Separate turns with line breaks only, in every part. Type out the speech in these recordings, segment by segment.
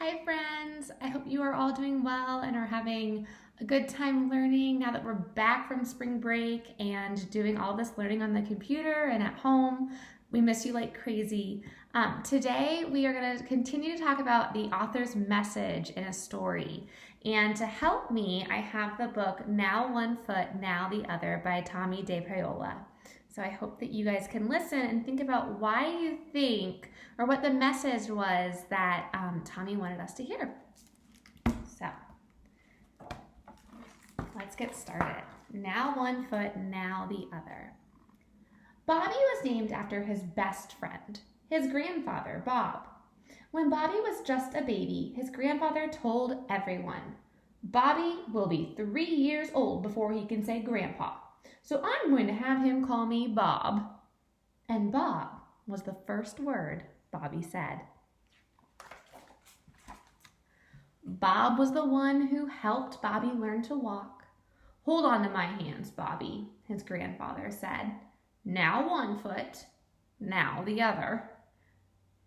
Hi friends, I hope you are all doing well and are having a good time learning now that we're back from spring break and doing all this learning on the computer and at home. We miss you like crazy. Today we are going to continue to talk about the author's message in a story. And to help me, I have the book Now One Foot, Now the Other by Tomie dePaola. So I hope that you guys can listen and think about why you think or what the message was that Tomie wanted us to hear. So let's get started. Now one foot, now the other. Bobby was named after his best friend, his grandfather, Bob. When Bobby was just a baby, his grandfather told everyone, "Bobby will be 3 years old before he can say grandpa. So I'm going to have him call me Bob." And Bob was the first word Bobby said. Bob was the one who helped Bobby learn to walk. "Hold on to my hands, Bobby," his grandfather said. "Now one foot, now the other."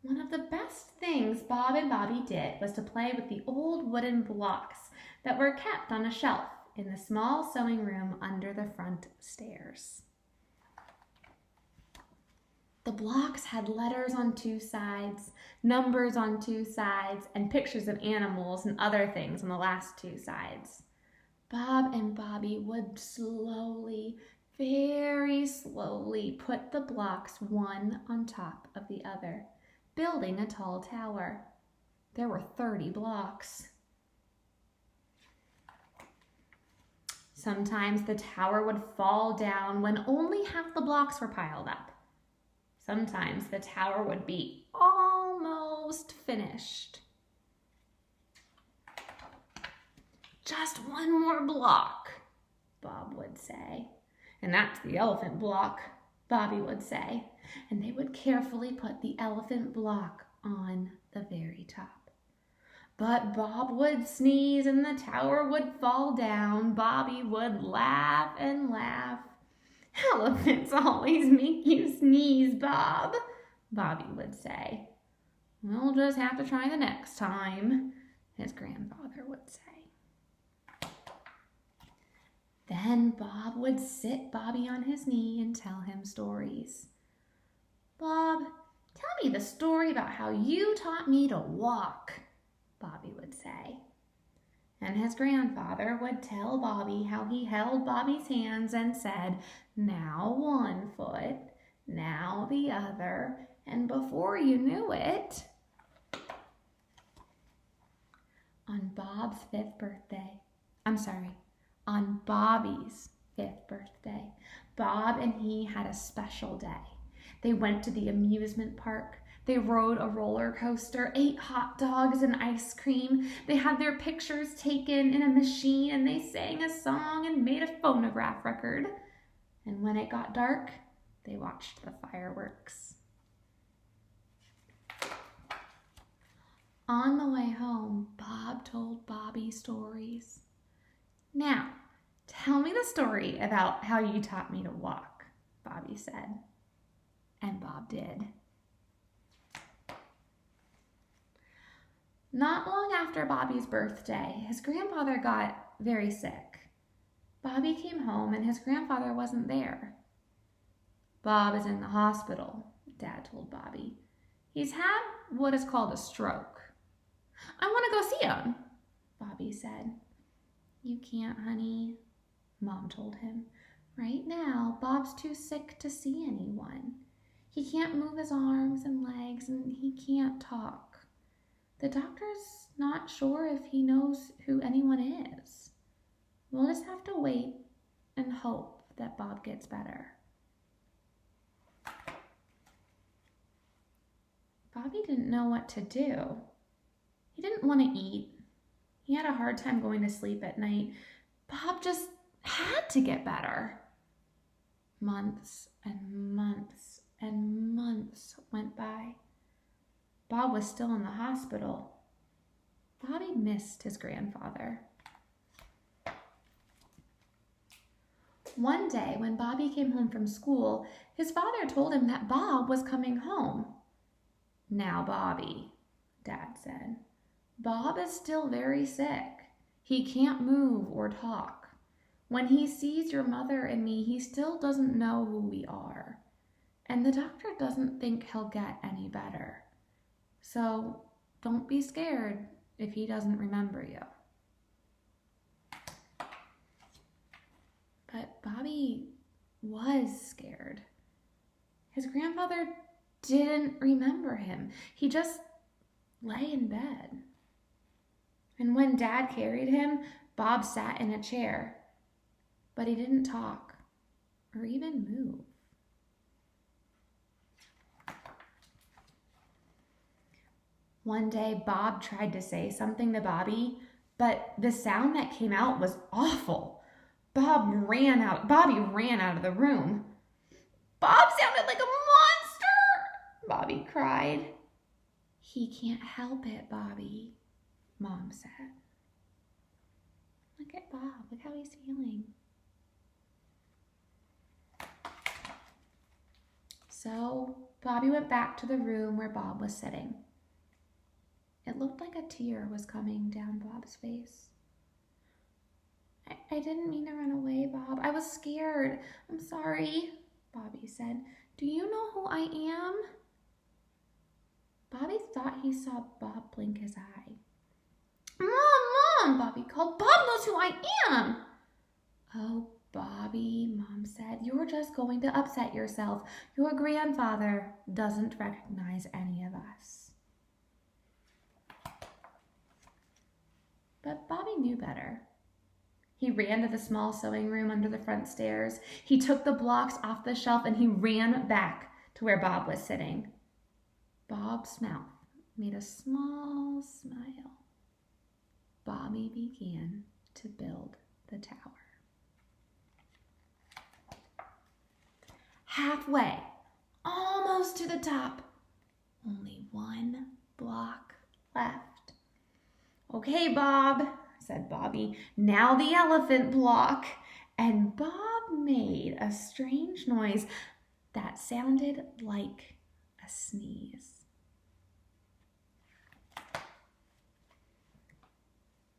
One of the best things Bob and Bobby did was to play with the old wooden blocks that were kept on a shelf in the small sewing room under the front stairs. The blocks had letters on 2 sides, numbers on 2 sides, and pictures of animals and other things on the last 2 sides. Bob and Bobby would slowly, very slowly put the blocks one on top of the other, building a tall tower. There were 30 blocks. Sometimes the tower would fall down when only half the blocks were piled up. Sometimes the tower would be almost finished. "Just one more block," Bob would say. "And that's the elephant block," Bobby would say. And they would carefully put the elephant block on the very top. But Bob would sneeze and the tower would fall down. Bobby would laugh and laugh. "Elephants always make you sneeze, Bob," Bobby would say. "We'll just have to try the next time," his grandfather would say. Then Bob would sit Bobby on his knee and tell him stories. "Bob, tell me the story about how you taught me to walk," Bobby would say. And his grandfather would tell Bobby how he held Bobby's hands and said, "Now one foot, now the other," and before you knew it, on Bobby's 5th birthday, Bob and he had a special day. They went to the amusement park. They rode a roller coaster, ate hot dogs and ice cream. They had their pictures taken in a machine and they sang a song and made a phonograph record. And when it got dark, they watched the fireworks. On the way home, Bob told Bobby stories. "Now, tell me the story about how you taught me to walk," Bobby said. And Bob did. Not long after Bobby's birthday, his grandfather got very sick. Bobby came home and his grandfather wasn't there. "Bob is in the hospital," Dad told Bobby. "He's had what is called a stroke." "I want to go see him," Bobby said. "You can't, honey," Mom told him. "Right now, Bob's too sick to see anyone. He can't move his arms and legs and he can't talk. The doctor's not sure if he knows who anyone is. We'll just have to wait and hope that Bob gets better." Bobby didn't know what to do. He didn't want to eat. He had a hard time going to sleep at night. Bob just had to get better. Months and months and months went by. Bob was still in the hospital. Bobby missed his grandfather. One day, when Bobby came home from school, his father told him that Bob was coming home. "Now, Bobby," Dad said, Bob is still very sick. He can't move or talk. When he sees your mother and me, he still doesn't know who we are. And the doctor doesn't think he'll get any better. So don't be scared if he doesn't remember you. But Bobby was scared. His grandfather didn't remember him. He just lay in bed. And when Dad carried him, Bob sat in a chair, but he didn't talk or even move. One day, Bob tried to say something to Bobby, but the sound that came out was awful. Bobby ran out of the room. Bob sounded like a monster, Bobby cried. He can't help it, Bobby, Mom said. Look at Bob, look how he's feeling. So Bobby went back to the room where Bob was sitting. It looked like a tear was coming down Bob's face. I didn't mean to run away, Bob. I was scared. I'm sorry, Bobby said. Do you know who I am? Bobby thought he saw Bob blink his eye. Mom, Bobby called. Bob knows who I am. Oh, Bobby, Mom said, you're just going to upset yourself. Your grandfather doesn't recognize any of us. But Bobby knew better. He ran to the small sewing room under the front stairs. He took the blocks off the shelf and he ran back to where Bob was sitting. Bob's mouth made a small smile. Bobby began to build the tower. Halfway, almost to the top, only one block left. Okay, Bob, said Bobby, now the elephant block. And Bob made a strange noise that sounded like a sneeze.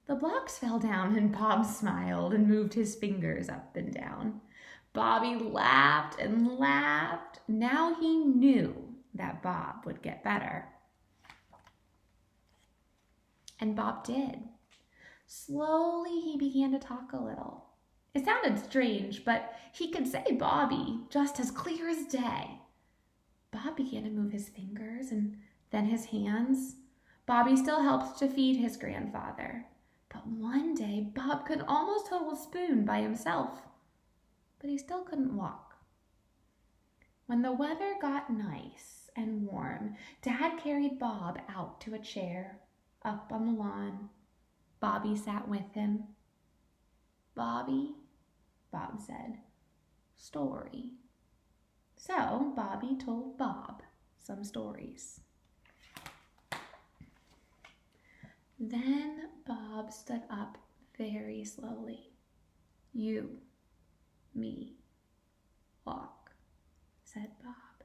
The blocks fell down and Bob smiled and moved his fingers up and down. Bobby laughed and laughed. Now he knew that Bob would get better. And Bob did. Slowly he began to talk a little. It sounded strange, but he could say Bobby just as clear as day. Bob began to move his fingers and then his hands. Bobby still helped to feed his grandfather. But one day, Bob could almost hold a spoon by himself, but he still couldn't walk. When the weather got nice and warm, Dad carried Bob out to a chair up on the lawn. Bobby sat with him. Bobby, Bob said, story. So Bobby told Bob some stories. Then Bob stood up very slowly. You, me, walk, said Bob.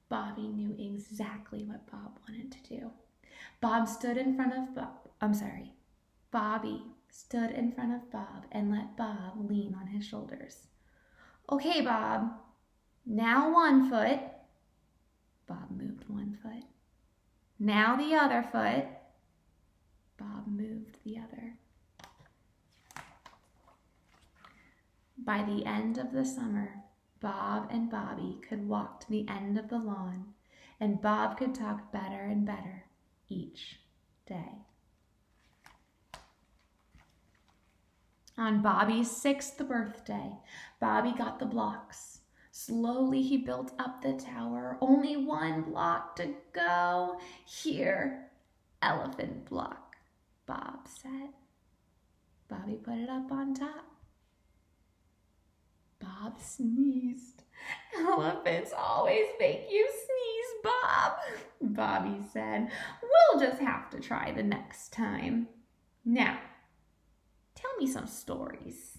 Bobby knew exactly what Bob wanted to do. Bobby stood in front of Bob and let Bob lean on his shoulders. Okay, Bob, now one foot. Bob moved one foot. Now the other foot. Bob moved the other. By the end of the summer, Bob and Bobby could walk to the end of the lawn, and Bob could talk better and better each day. On Bobby's 6th birthday, Bobby got the blocks. Slowly he built up the tower. Only one block to go. Here, elephant block, Bob said. Bobby put it up on top. Bob sneezed. Elephants always make you sneeze, Bob, Bobby said. We'll just have to try the next time. Now, tell me some stories.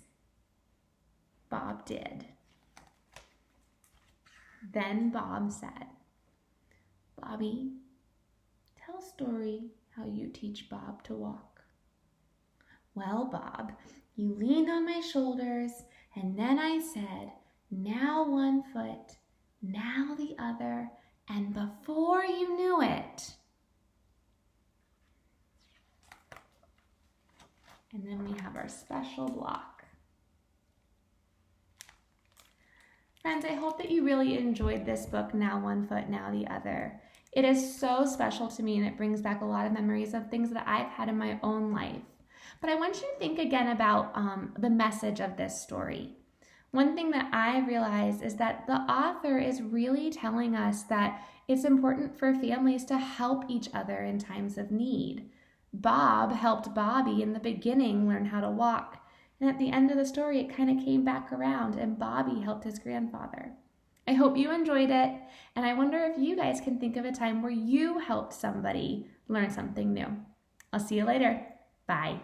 Bob did. Then Bob said, Bobby, tell a story how you teach Bob to walk. Well, Bob, you leaned on my shoulders, and then I said, now one foot, now the other, and before you knew it. And then we have our special block. Friends, I hope that you really enjoyed this book, Now One Foot, Now the Other. It is so special to me, and it brings back a lot of memories of things that I've had in my own life. But I want you to think again about the message of this story. One thing that I realized is that the author is really telling us that it's important for families to help each other in times of need. Bob helped Bobby in the beginning learn how to walk, and at the end of the story, it kind of came back around, and Bobby helped his grandfather. I hope you enjoyed it, and I wonder if you guys can think of a time where you helped somebody learn something new. I'll see you later. Bye.